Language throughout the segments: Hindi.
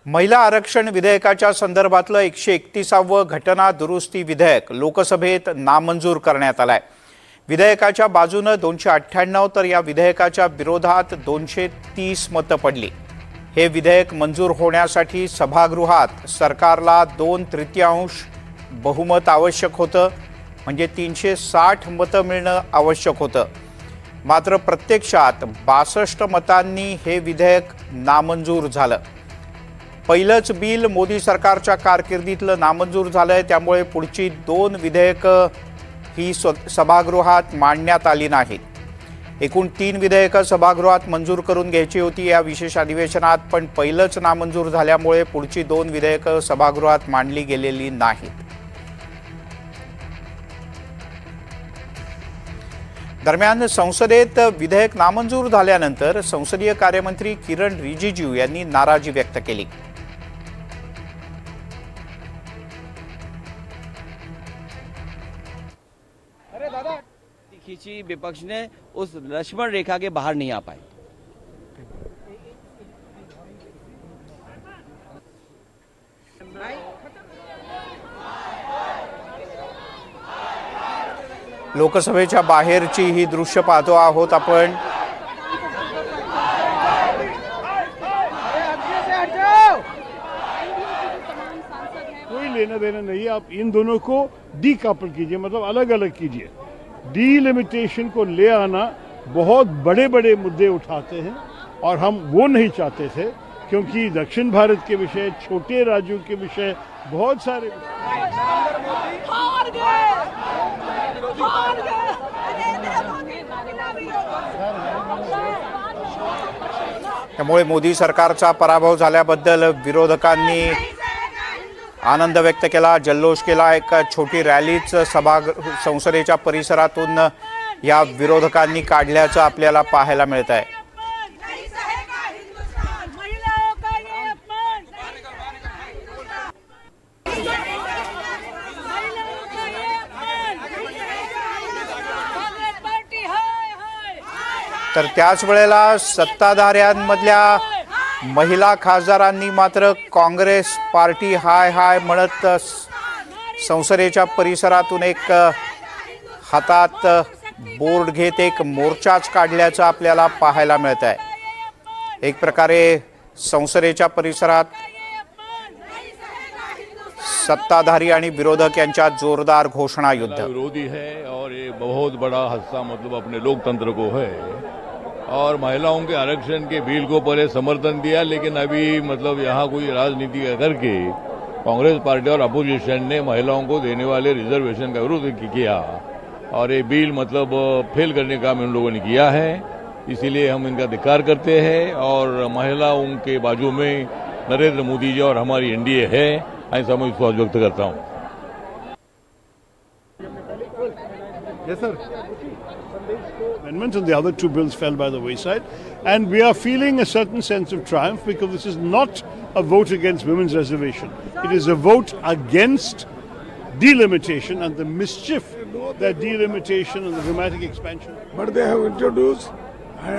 महिला आरक्षण विधेयकाच्या संदर्भातलं 131वं घटना दुरुस्ती विधेयक लोकसभेत नामंजूर करण्यात आलंय। विधेयकाच्या बाजूने 298 तर या विधेयकाच्या विरोधात 230 मतं पडली। हे विधेयक मंजूर होण्यासाठी सभागृहात सरकारला 2/3 बहुमत आवश्यक होतं, म्हणजे 360 मतं मिळणं आवश्यक होतं। मात्र प्रत्यक्षात 62 मतांनी हे विधेयक नामंजूर झालं। पहिलंच बिल मोदी सरकारच्या कारकिर्दीतलं नामंजूर झालंय, त्यामुळे पुढची 2 विधेयकं ही सभागृहात मांडण्यात आली नाहीत। एकूण 3 विधेयकं सभागृहात मंजूर करून घ्यायची होती या विशेष अधिवेशनात, पण पहिलंच नामंजूर झाल्यामुळे पुढची 2 विधेयकं सभागृहात मांडली गेलेली नाहीत। दरम्यान संसदेत विधेयक नामंजूर झाल्यानंतर संसदीय कार्यमंत्री किरण रिजिजू यांनी नाराजी व्यक्त केली। अरे दादा खींची विपक्ष ने उस लक्ष्मण रेखा के बाहर नहीं आ पाए। लोकसभेच्या बाहेरची ही दृश्य पाहतो आहोत आपण। कोई लेना देना नहीं, आप इन दोनों को डीकपल कीजिए, मतलब अलग अलग कीजिए। डीलिमिटेशन को ले आना बहुत बड़े बड़े मुद्दे उठाते हैं और हम वो नहीं चाहते थे, क्योंकि दक्षिण भारत के विषय, छोटे राज्यों के विषय, बहुत सारे त्यामुळे मोदी सरकारचा पराभव झाल्याबद्दल विरोधकांनी आनंद व्यक्त केला, जल्लोष केला। एक छोटी रॅलीच संसदेच्या परिसरातून या विरोधकांनी काढल्याचं आपल्याला पाहायला मिळत आहे। तर त्याच वेळेला सत्ताधाऱ्यांमधल्या महिला खासदारांनी मात्र काँग्रेस पार्टी हाय हाय म्हणत संसदेच्या परिसरातून एक हातात बोर्ड घेत एक मोर्चाच काढल्याचं आपल्याला पाहायला मिळत आहे। एक प्रकारे संसदेच्या परिसरात सत्ताधारी आणि विरोधक यांच्यात जोरदार घोषणा युद्ध। विरोधी है और ये बहुत बड़ा हादसा मतलब अपने लोकतंत्र को है। और महिलाओं के आरक्षण के बिल को पहले समर्थन दिया, लेकिन अभी मतलब यहाँ कोई राजनीति करके कांग्रेस पार्टी और अपोजिशन ने महिलाओं को देने वाले रिजर्वेशन का विरोध किया और ये बिल मतलब फेल करने का काम इन लोगों ने किया है। इसीलिए हम इनका धिक्कार करते हैं और महिलाओं के बाजू में नरेंद्र मोदी जी और हमारी एनडीए है, ऐसा मैं विश्वास व्यक्त करता हूँ। Yes, sir. Amendments and the other 2 bills fell by the wayside, and we are feeling a certain sense of triumph because this is not a vote against women's reservation. It is a vote against delimitation and the mischief that delimitation and the dramatic expansion. But they have introduced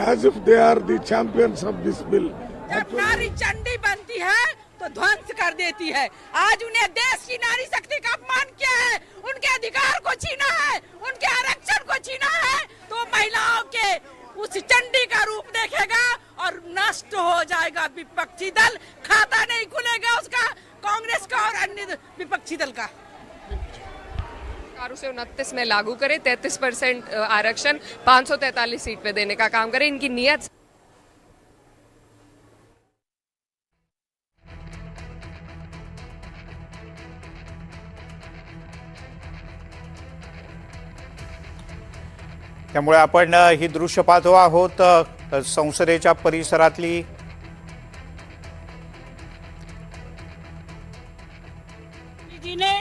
as if they are the champions of this bill. जब नारी चंडी बनती है तो ध्वंस कर देती है। आज उन्हें देश की नारी शक्ति का अपमान किया है, उनके अधिकार को छीना है, उनके आरक्षण को छीना है, तो महिलाओं के उस चंडी का रूप देखेगा और नष्ट हो जाएगा विपक्षी दल। खाता नहीं खुलेगा उसका, कांग्रेस का और अन्य विपक्षी दल का। से 29 में लागू करे, 33% आरक्षण 543 सीट पे देने का काम करे। इनकी नीयत त्यामुळे आपण ही दृश्य पाहतो आहोत संसदेच्या परिसरातली। जी ने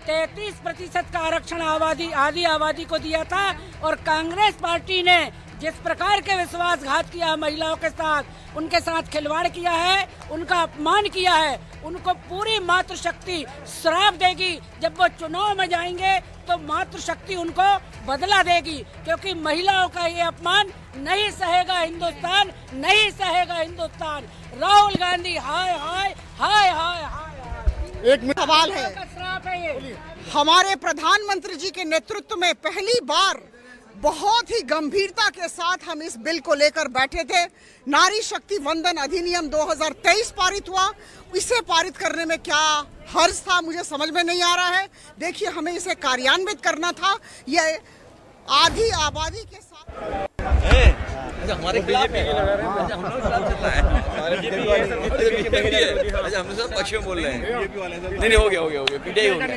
33% का आरक्षण आधी आबादी को दिया था और कांग्रेस पार्टी ने जिस प्रकार के विश्वासघात किया महिलाओं के साथ, उनके साथ खिलवाड़ किया है, उनका अपमान किया है, उनको पूरी मातृशक्ति श्राप देगी। जब वो चुनाव में जाएंगे तो मातृशक्ति उनको बदला देगी, क्योंकि महिलाओं का ये अपमान नहीं सहेगा हिंदुस्तान, नहीं सहेगा हिंदुस्तान। राहुल गांधी हाय हाय हाय एक मिनट सवाल है। हमारे प्रधानमंत्री जी के नेतृत्व में पहली बार बहुत ही गंभीरता के साथ हम इस बिल को लेकर बैठे थे। नारी शक्ति वंदन अधिनियम 2023 पारित हुआ। इसे पारित करने में क्या हर्ज था मुझे समझ में नहीं आ रहा है। देखिए, हमें इसे कार्यान्वित करना था। ये आधी आबादी के साथ हमारे खिलाफ हम सब पक्ष में बोल रहे हैं। नहीं हो गया पीछे हो गया।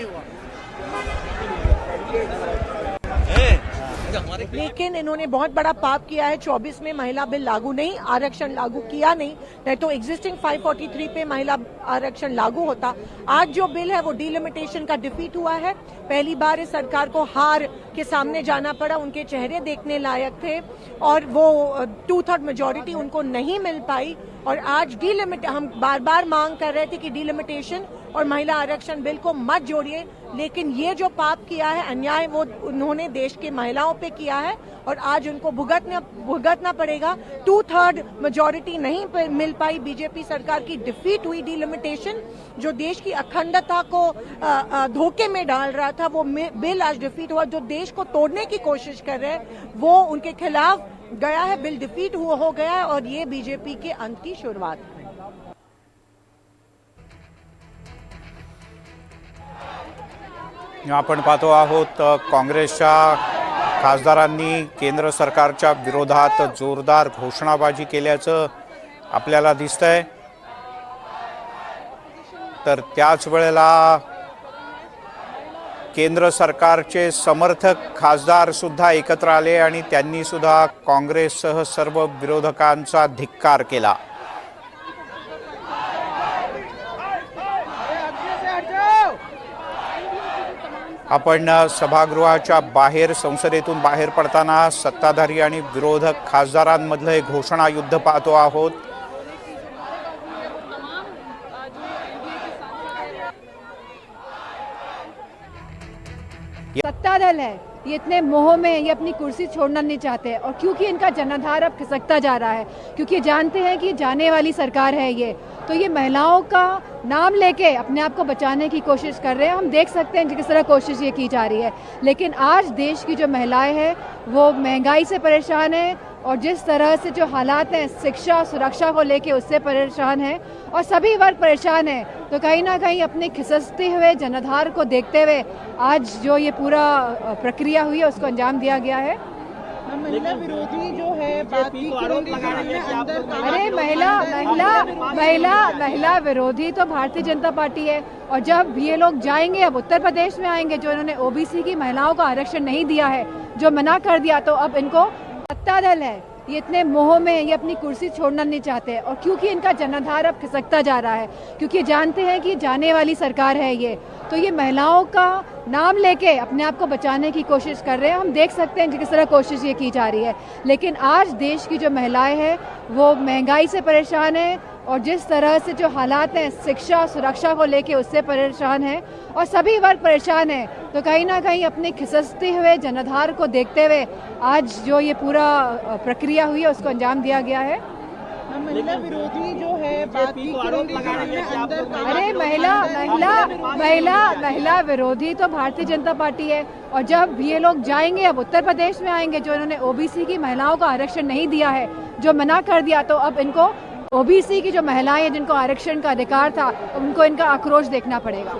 लेकिन इन्होंने बहुत बड़ा पाप किया है। 24 में महिला बिल लागू नहीं, आरक्षण लागू किया नहीं तो एग्जिस्टिंग 543 पे महिला आरक्षण लागू होता। आज जो बिल है वो डिलिमिटेशन का डिफीट हुआ है। पहली बार इस सरकार को हार के सामने जाना पड़ा। उनके चेहरे देखने लायक थे और वो 2/3 मेजोरिटी उनको नहीं मिल पाई। और आज हम बार बार मांग कर रहे थे कि डिलिमिटेशन और महिला आरक्षण बिल को मत जोड़िए, लेकिन ये जो पाप किया है, अन्याय, वो उन्होंने देश की महिलाओं पे किया है और आज उनको भुगतना पड़ेगा। 2/3 मेजोरिटी नहीं मिल पाई। बीजेपी सरकार की डिफीट हुई। डिलिमिटेशन जो देश की अखंडता को धोखे में डाल रहा था, वो बिल आज डिफीट हुआ। जो देश को तोड़ने की कोशिश कर रहे हैं वो उनके खिलाफ गया है। बिल डिफीट हो गया है और ये बीजेपी के अंत की शुरुआत है। आपण पाहतो आहोत काँग्रेसच्या खासदारांनी केंद्र सरकारच्या विरोधात जोरदार घोषणाबाजी केल्याचं आपल्याला दिसतंय। तर त्याच वेळेला केंद्र सरकारचे समर्थक खासदार सुद्धा एकत्र आले आणि त्यांनी सुद्धा काँग्रेससह सर्व विरोधकांचा धिक्कार केला। आपण सभागृहाच्या बाहेर, संसदेतून बाहेर पडताना सत्ताधारी आणि विरोधक खासदारांमधलं हे घोषणा युद्ध पाहतो आहोत। सत्ता दल है, ये इतने मोह में ये अपनी कुर्सी छोड़ना नहीं चाहते और क्योंकि इनका जनाधार अब खिसकता जा रहा है, क्योंकि जानते हैं कि जाने वाली सरकार है ये, तो ये महिलाओं का नाम लेके अपने आप को बचाने की कोशिश कर रहे हैं। हम देख सकते हैं किस तरह कोशिश ये की जा रही है। लेकिन आज देश की जो महिलाएं हैं वो महंगाई से परेशान है और जिस तरह से जो हालात हैं शिक्षा सुरक्षा को लेके उससे परेशान है और सभी वर्ग परेशान है। तो कहीं ना कहीं अपने खिसकते हुए जनाधार को देखते हुए आज जो ये पूरा प्रक्रिया हुई है उसको अंजाम दिया गया है। महिला विरोधी जो है बात की अरे महिला विरोधी तो भारतीय जनता पार्टी है और जब ये लोग जाएंगे, अब उत्तर प्रदेश में आएंगे जो इन्होंने ओबीसी की महिलाओं को आरक्षण नहीं दिया है, जो मना कर दिया, तो अब इनको सत्ता दल है, ये इतने मोह में ये अपनी कुर्सी छोड़ना नहीं चाहते और क्योंकि इनका जनाधार अब खिसकता जा रहा है, क्योंकि जानते हैं कि जाने वाली सरकार है ये, तो ये महिलाओं का नाम लेके अपने आप को बचाने की कोशिश कर रहे हैं। हम देख सकते हैं किस तरह कोशिश ये की जा रही है। लेकिन आज देश की जो महिलाएं हैं वो महंगाई से परेशान है और जिस तरह से जो हालात हैं शिक्षा सुरक्षा को लेके उससे परेशान है और सभी वर्ग परेशान है। तो कहीं ना कहीं अपने खिसकते हुए जनाधार को देखते हुए आज जो ये पूरा प्रक्रिया हुई है उसको अंजाम दिया गया है। महिला विरोधी जो है बात की अरे महिला विरोधी तो भारतीय जनता पार्टी है और जब ये लोग जाएंगे, अब उत्तर प्रदेश में आएंगे जो इन्होंने ओबीसी की महिलाओं को आरक्षण नहीं दिया है, जो मना कर दिया, तो अब इनको ओबीसी की जो महिलाएं हैं जिनको आरक्षण का अधिकार था उनको इनका आक्रोश देखना पड़ेगा।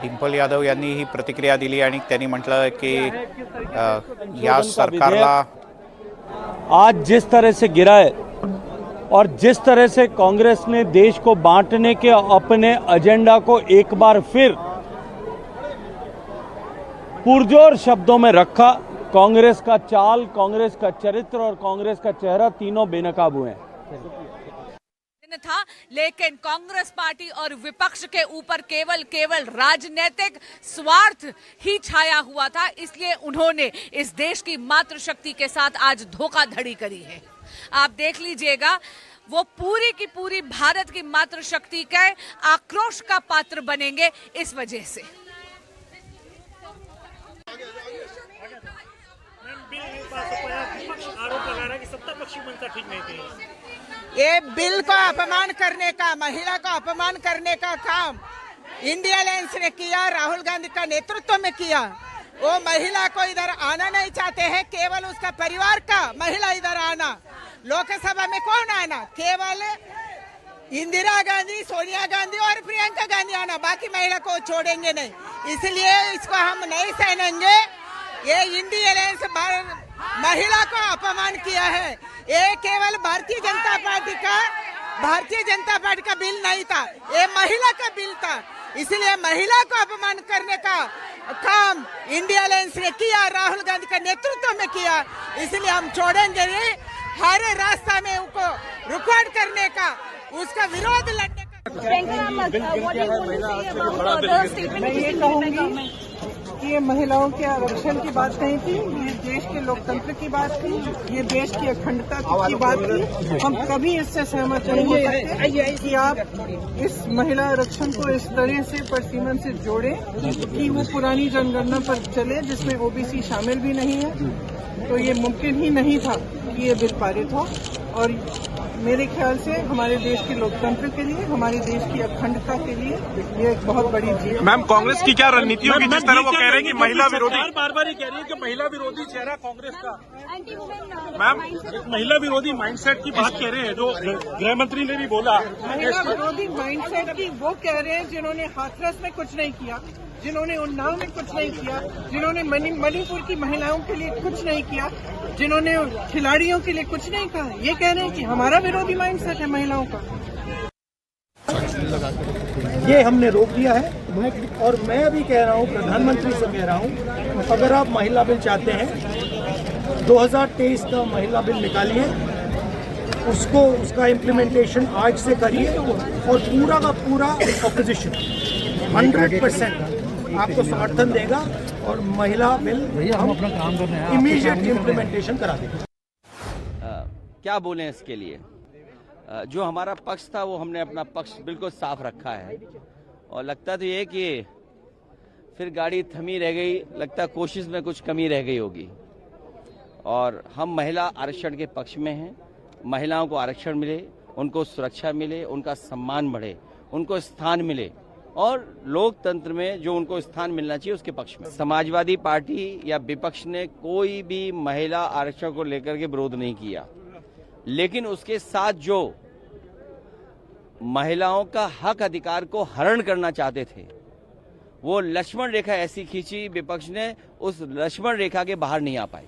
डिंपल यादव यांनी ही प्रतिक्रिया दिली आणि त्यांनी म्हटलं की या सरकारला आज जिस तरह से गिरा है और जिस तरह से कांग्रेस ने देश को बांटने के अपने एजेंडा को एक बार फिर पुरजोर शब्दों में रखा, कांग्रेस का चाल, कांग्रेस का चरित्र और कांग्रेस का चेहरा तीनों बेनकाब हुए हैं था। लेकिन कांग्रेस पार्टी और विपक्ष के ऊपर केवल राजनीतिक स्वार्थ ही छाया हुआ था, इसलिए उन्होंने इस देश की मातृशक्ति के साथ आज धोखाधड़ी करी है। आप देख लीजिएगा, वो पूरी की पूरी भारत की मातृशक्ति के आक्रोश का पात्र बनेंगे इस वजह से। आरोप लगा रहा है कि सत्ता पक्ष की मनसा ठीक नहीं थी। ये बिल को अपमान करने का, महिला को अपमान करने का काम इंडिया अलायंस ने किया, राहुल गांधी का नेतृत्व में किया। वो महिला को इधर आना नहीं चाहते हैं, केवल उसका परिवार का महिला इधर आना। लोकसभा में कौन आना? केवल इंदिरा गांधी, सोनिया गांधी और प्रियंका गांधी आना, बाकी महिला को छोड़ेंगे नहीं। इसलिए इसको हम नहीं सहनेंगे। ये इंडिया अलायंस महिला को अपमान किया है। ये केवल भारतीय जनता पार्टी का बिल नहीं था, ये महिला का बिल था। इसलिए महिला को अपमान करने का काम इंडिया अलायंस ने किया, राहुल गांधी का नेतृत्व में किया। इसलिए हम छोड़ेंगे नहीं। हर रास्ता में उनको रुकावट करने का, उसका विरोध लड़ने का। मैं ये कहूँगी कि ये महिलाओं के आरक्षण की बात नहीं थी, ये देश के लोकतंत्र की बात थी, ये देश की अखंडता की बात थी। हम कभी इससे सहमत नहीं हो सकते कि आप इस महिला आरक्षण को इस तरह से परसीमन से जोड़ें कि वो पुरानी जनगणना पर चले जिसमें ओबीसी शामिल भी नहीं है। तो ये मुमकिन ही नहीं था कि ये बिल पारित हो। और मेरे ख्याल से हमारे देश के लोकतंत्र के लिए, हमारे देश की अखंडता के लिए ये एक बहुत बड़ी जीत। मैम, कांग्रेस की क्या रणनीति होगी? जिस तरह वो कह रहे हैं कि महिला विरोधी, बार बार ही कह रही है कि महिला विरोधी चेहरा कांग्रेस का। मैम, महिला विरोधी माइंडसेट की बात कह रहे हैं, जो गृह मंत्री ने भी बोला। महिला विरोधी माइंडसेट की वो कह रहे हैं जिन्होंने हाथरस में कुछ नहीं किया, जिन्होंने उन्नाव में कुछ नहीं किया, जिन्होंने मणिपुर की महिलाओं के लिए कुछ नहीं किया, जिन्होंने खिलाड़ियों के लिए कुछ नहीं कहा। ये कह रहे हैं कि हमारा विरोधी माइंडसेट है महिलाओं का। ये हमने रोक दिया है। और मैं अभी कह रहा हूँ, प्रधानमंत्री से कह रहा हूँ, अगर आप महिला बिल चाहते हैं 2023 का महिला बिल निकालिए, उसका इम्प्लीमेंटेशन आज से करिए। और पूरा का पूरा ऑपोजिशन 100% आपको समर्थन देगा और महिला बिल हम अपना काम कर रहे हैं, इमीडिएट इम्प्लीमेंटेशन करा देंगे। क्या बोलें इसके लिए? जो हमारा पक्ष था वो हमने अपना पक्ष बिल्कुल साफ रखा है। और लगता तो ये कि फिर गाड़ी थमी रह गई, लगता कोशिश में कुछ कमी रह गई होगी। और हम महिला आरक्षण के पक्ष में हैं। महिलाओं को आरक्षण मिले, उनको सुरक्षा मिले, उनका सम्मान बढ़े, उनको स्थान मिले और लोकतंत्र में जो उनको स्थान मिलना चाहिए उसके पक्ष में। समाजवादी पार्टी या विपक्ष ने कोई भी महिला आरक्षण को लेकर के विरोध नहीं किया, लेकिन उसके साथ जो महिलाओं का हक अधिकार को हरण करना चाहते थे, वो लक्ष्मण रेखा ऐसी खींची विपक्ष ने, उस लक्ष्मण रेखा के बाहर नहीं आ पाए।